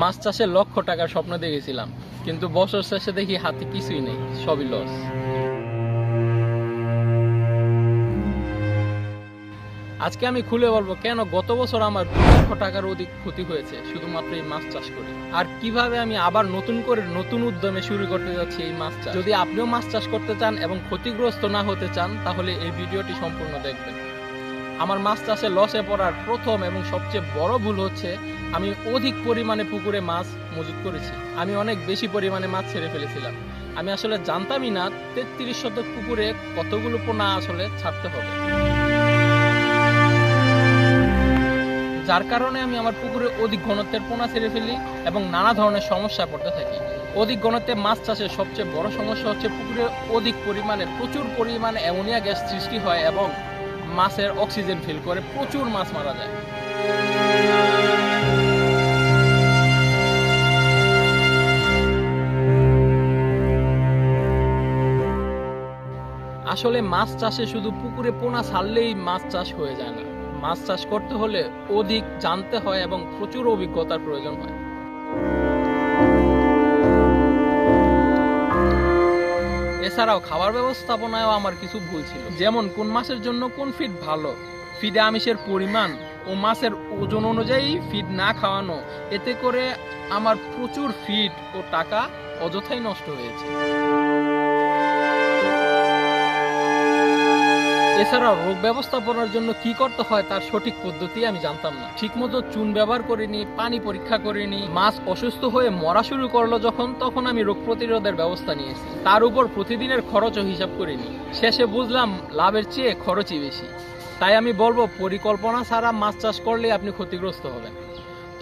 মাছ চাষে লক্ষ টাকার স্বপ্ন দেখেছিলাম, কিন্তু বছর শেষে দেখি হাতে কিছুই নেই, সবই লস। আজকে আমি খুলে বলবো কেন গত বছর আমার 2 লক্ষ টাকার অধিক ক্ষতি হয়েছে শুধুমাত্র এই মাছ চাষ করে, আর কিভাবে আমি আবার নতুন করে নতুন উদ্যমে শুরু করতে যাচ্ছি এই মাছ চাষ। যদি আপনিও মাছ চাষ করতে চান এবং ক্ষতিগ্রস্ত না হতে চান তাহলে এই ভিডিওটি সম্পূর্ণ দেখবেন। আমার মাছ চাষে লসে পড়ার প্রথম এবং সবচেয়ে বড় ভুল হচ্ছে আমি অধিক পরিমাণে পুকুরে মাছ মজুত করেছি। আমি অনেক বেশি পরিমাণে মাছ ছেড়ে ফেলেছিলাম। আমি আসলে জানতামই না 33 শতক পুকুরে কতগুলো পোনা আসলে ছাড়তে হবে, যার কারণে আমি আমার পুকুরে অধিক ঘনত্বের পোনা ছেড়ে ফেলি এবং নানা ধরনের সমস্যা পড়তে থাকি। অধিক ঘনত্বে মাছ চাষের সবচেয়ে বড় সমস্যা হচ্ছে পুকুরে অধিক পরিমাণে প্রচুর পরিমাণে অ্যামোনিয়া গ্যাস সৃষ্টি হয় এবং মাছের অক্সিজেন ফিল করে প্রচুর মাছ মারা যায়। আসলে মাছ চাষে শুধু পুকুরে পোনা ছাড়লেই মাছ চাষ হয়ে যায় না। মাছ চাষ করতে হলে অধিক জানতে হয় এবং প্রচুর অভিজ্ঞতার প্রয়োজন হয়। এছাড়াও খাবার ব্যবস্থাপনায়ও আমার কিছু ভুল ছিল, যেমন কোন মাছের জন্য কোন ফিড ভালো, ফিডে আমিষের পরিমাণ ও মাছের ওজন অনুযায়ী ফিড না খাওয়ানো। এতে করে আমার প্রচুর ফিড ও টাকা অযথাই নষ্ট হয়েছে। এছাড়াও রোগ ব্যবস্থাপনার জন্য কি করতে হয় তার সঠিক পদ্ধতি আমি জানতাম না। ঠিকমতো চুন ব্যবহার করিনি, পানি পরীক্ষা করিনি। মাছ অসুস্থ হয়ে মরা শুরু করলো তখন আমি রোগ প্রতিরোধের ব্যবস্থা নিয়েছি। তার উপর প্রতিদিনের খরচও হিসাব করিনি। শেষে বুঝলাম লাভের চেয়ে খরচই বেশি। তাই আমি বলবো পরিকল্পনা ছাড়া মাছ চাষ করলে আপনি ক্ষতিগ্রস্ত হবেন।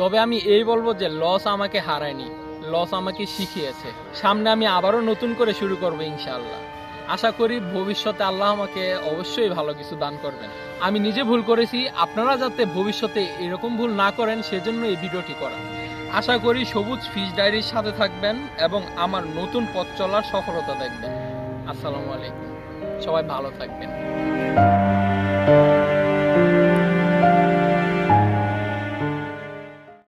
তবে আমি এই বলবো যে লস আমাকে হারায়নি, লস আমাকে শিখিয়েছে। সামনে আমি আবারও নতুন করে শুরু করবো ইনশাআল্লাহ। আশা করি ভবিষ্যতে আল্লাহ আমাকে অবশ্যই ভালো কিছু দান করবেন। আমি নিজে ভুল করেছি, আপনারা যাতে ভবিষ্যতে এরকম ভুল না করেন সেজন্য এই ভিডিওটি করা। আশা করি সবুজ ফিশ ডায়েরির সাথে থাকবেন এবং আমার নতুন পথ চলার সফলতা দেখবেন। আসসালামু আলাইকুম, সবাই ভালো থাকবেন।